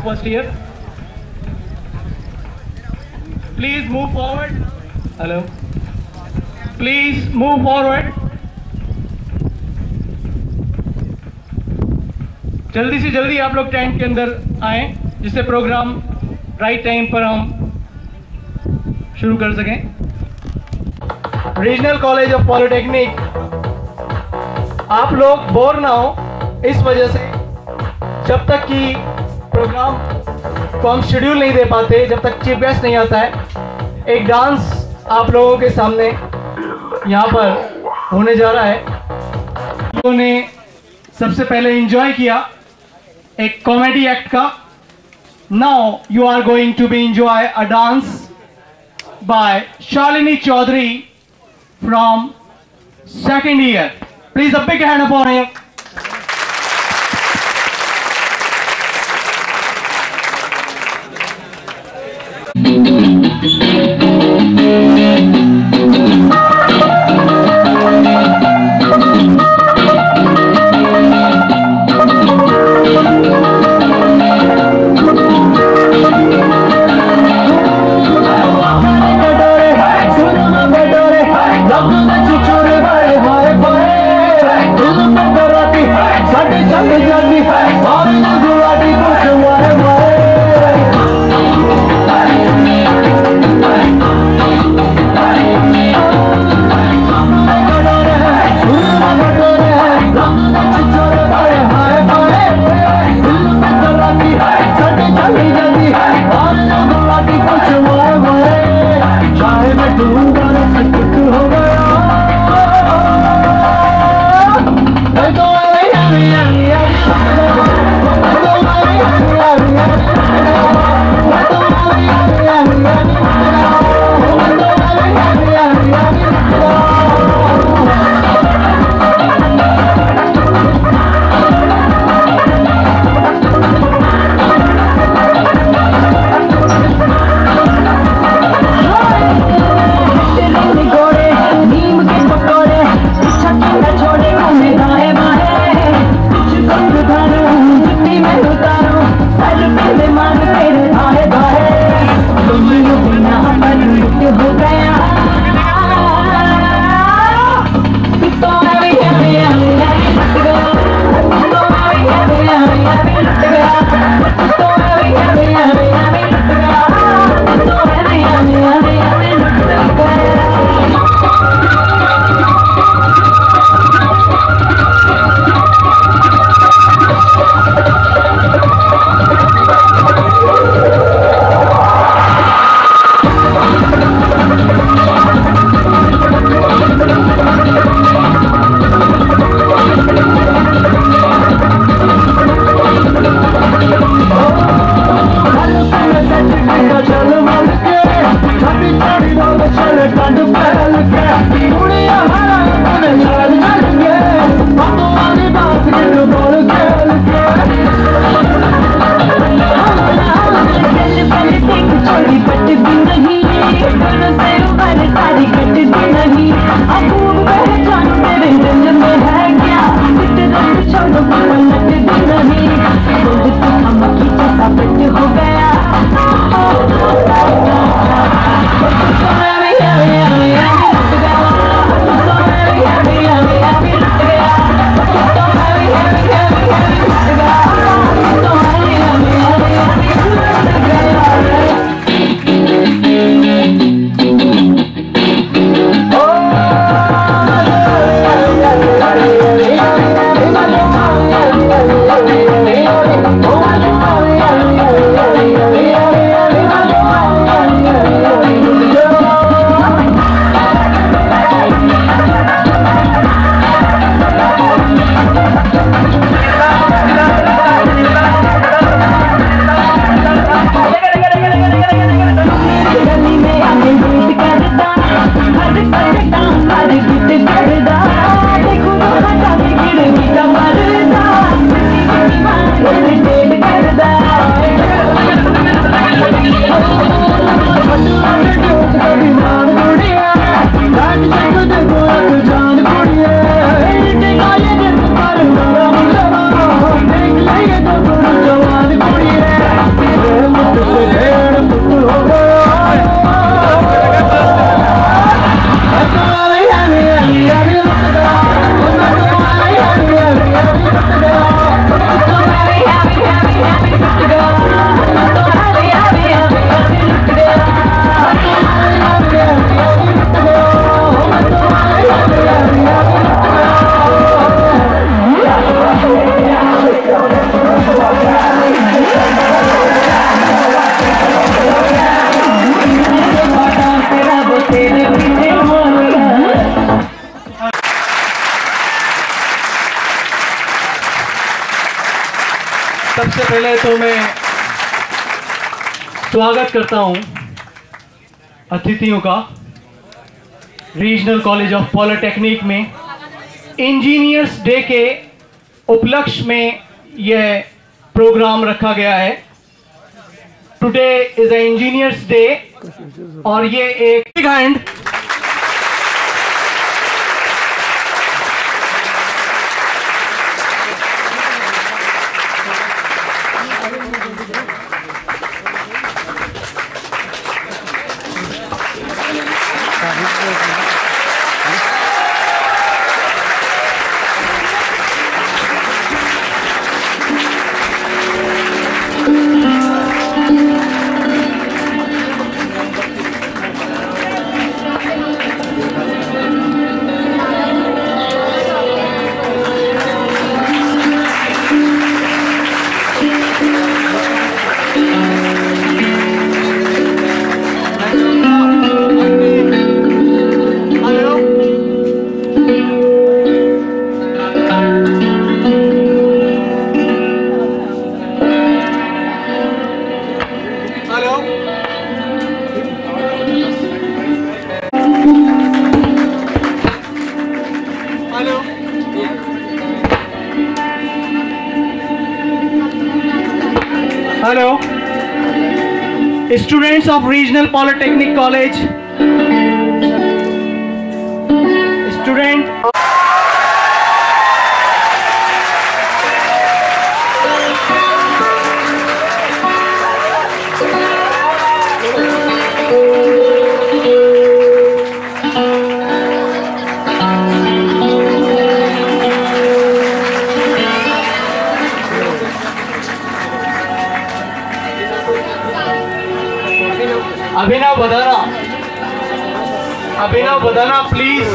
first year. Please move forward. Hello. Please move forward. जल्दी से जल्दी आप लोग टेंट के अंदर आएं, जिससे प्रोग्राम राइट टाइम पर हम शुरू कर सकें। रीजनल कॉलेज ऑफ पॉलिटेक्निक, आप लोग बोर ना हो इस वजह से, जब तक कि प्रोग्राम को हम शेड्यूल नहीं दे पाते, जब तक चीफ गेस्ट नहीं आता है, एक डांस आप लोगों के सामने यहाँ पर होने जा रहा है। लोगों ने सबसे पहले एंजॉय किया एक कॉमेडी एक्ट का। Now you are going to be enjoy a dance by Shalini Chaudhary from second year. Please a big hand for him. पहले तो मैं स्वागत करता हूं अतिथियों का। रीजनल कॉलेज ऑफ पॉलिटेक्निक में इंजीनियर्स डे के उपलक्ष्य में यह प्रोग्राम रखा गया है। Today is a engineers day और ये एक big hand Hello, students of Regional Polytechnic College, student Abhinav बदाना please.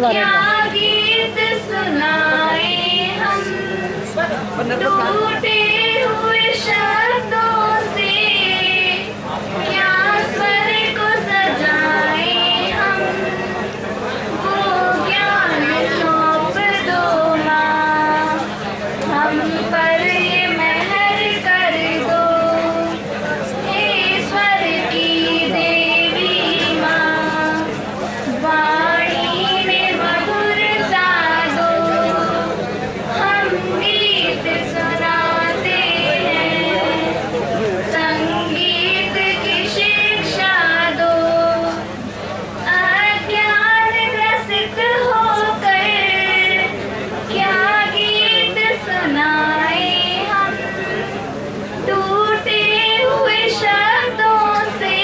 क्या गीत सुनाए हम टूटे हुए शब्दों से, क्या स्वर को सजाए हम, वो ज्ञान सौंप दो माँ, हम पर ये मेहर कर दो, हे स्वर की देवी माँ, वाणी में मधुरता दो, हम गीत सुनाते हैं, संगीत की शिक्षा दो, अज्ञान ग्रसित होकर क्या गीत सुनाए हम, टूटे हुए शब्दों से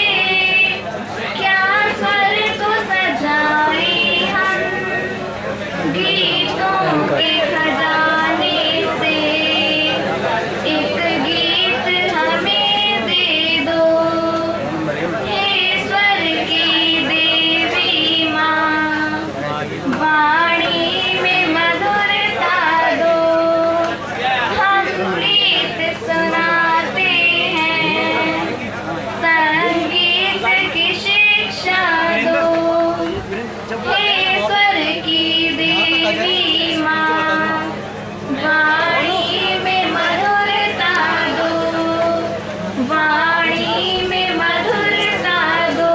क्या स्वर को सजाए हम, गीतों के खजाने से एक गीत हमें दे दो, हे स्वर की देवी माँ, वाणी में मधुरता दो, हम गीत सुनाते हैं, संगीत की शिक्षा दो, हे स्वर की देवी माँ, वाणी में मधुरता दो, वाणी में मधुरता दो,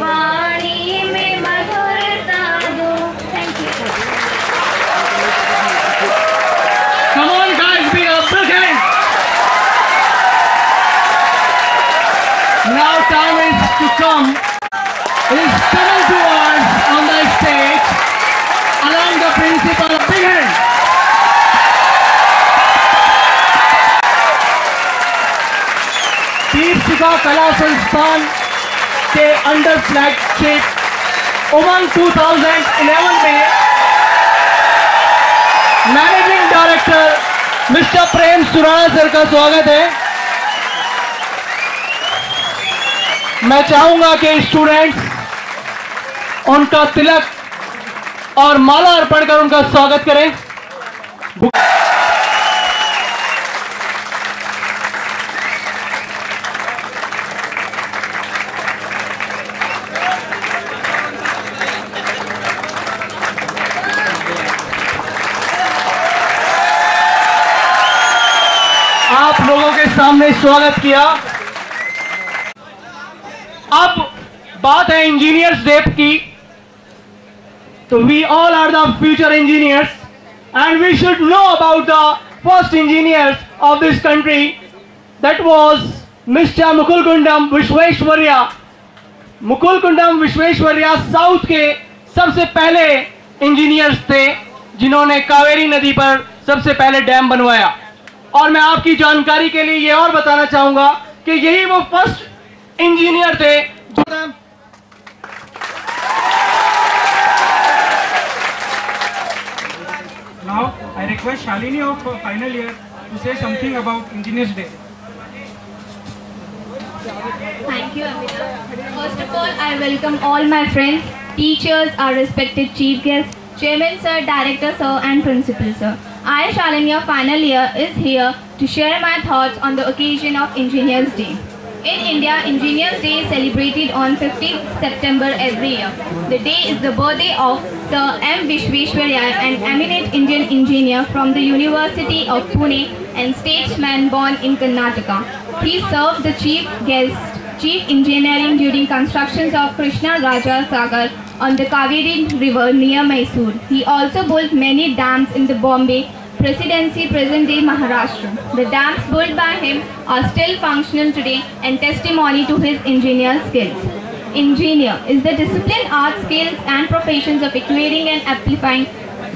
वाणी में मधुरता दो। Thank you. Come on guys, be a big hand. Now time is to come. Is coming towards on the stage along the principal. Big hand. Deepshikha कला संस्थान के अंडर फ्लैगशिप उमंग 2011 में मैनेजिंग डायरेक्टर मिस्टर प्रेम सुराणा सर का स्वागत है। मैं चाहूंगा कि स्टूडेंट्स उनका तिलक और माला अर्पण कर उनका स्वागत करें। आप लोगों के सामने स्वागत किया। अब बात है इंजीनियर्स डे की। तो we all are the future engineers and we should know about the first engineers of this country, that was mister Mokshagundam Visvesvaraya. Mokshagundam Visvesvaraya south के सबसे पहले इंजीनियर्स थे जिन्होंने कावेरी नदी पर सबसे पहले डैम बनवाया। और मैं आपकी जानकारी के लिए ये और बताना चाहूंगा कि यही वो फर्स्ट इंजीनियर थे जो Now I request Shalini of final year to say something about Engineers Day. Thank you, Amita. First of all, I welcome all my friends, teachers, our respected chief guests, chairman sir, director sir, and principal sir. I, Shalini of final year, is here to share my thoughts on the occasion of Engineers Day. In India, Engineers Day is celebrated on 15th September every year. The day is the birthday of Sir M. Vishweshwaraya, an eminent Indian engineer from the University of Pune and statesman born in Karnataka. He served the chief engineering during constructions of Krishna Raja Sagar on the Kaveri River near Mysore. He also built many dams in the Bombay Presidency, present-day Maharashtra. The dams built by him are still functional today and testimony to his engineer skills. Engineer is the discipline, art, skills and professions of acquiring and amplifying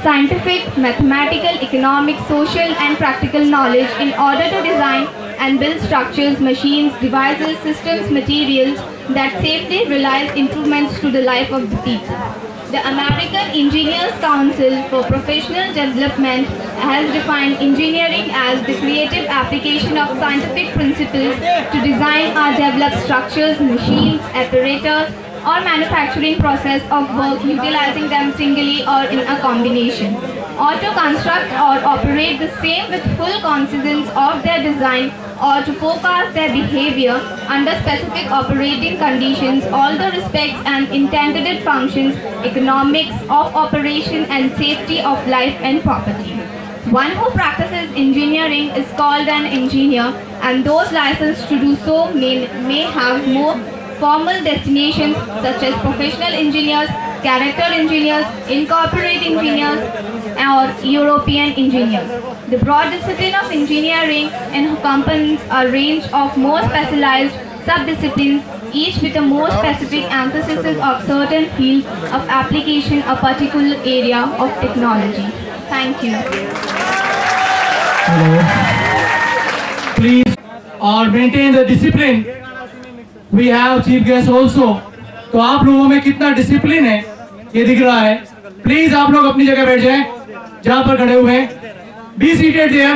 scientific, mathematical, economic, social and practical knowledge in order to design and build structures, machines, devices, systems, materials that safely realize improvements to the life of the people. The American Engineers Council for Professional Development has defined engineering as the creative application of scientific principles to design or develop structures, machines, apparatus, or manufacturing process of work utilizing them singly or in a combination, or to construct or operate the same with full cognizance of their design, or to forecast their behavior under specific operating conditions, all the respects and intended functions, economics of operation and safety of life and property. One who practices engineering is called an engineer, and those licensed to do so may have more formal designations such as professional engineers, character engineers, incorporate engineers, or European engineers. The broad discipline of engineering encompasses a range of more specialized subdisciplines, each with a more specific emphasis of certain fields of application, a particular area of technology. Thank you. Hello. Please maintain the discipline. We have chief guest also. तो आप लोगों में कितना discipline है ये दिख रहा है। प्लीज आप लोग अपनी जगह बैठ जाएं जहां पर खड़े हुए हैं। Be seated there.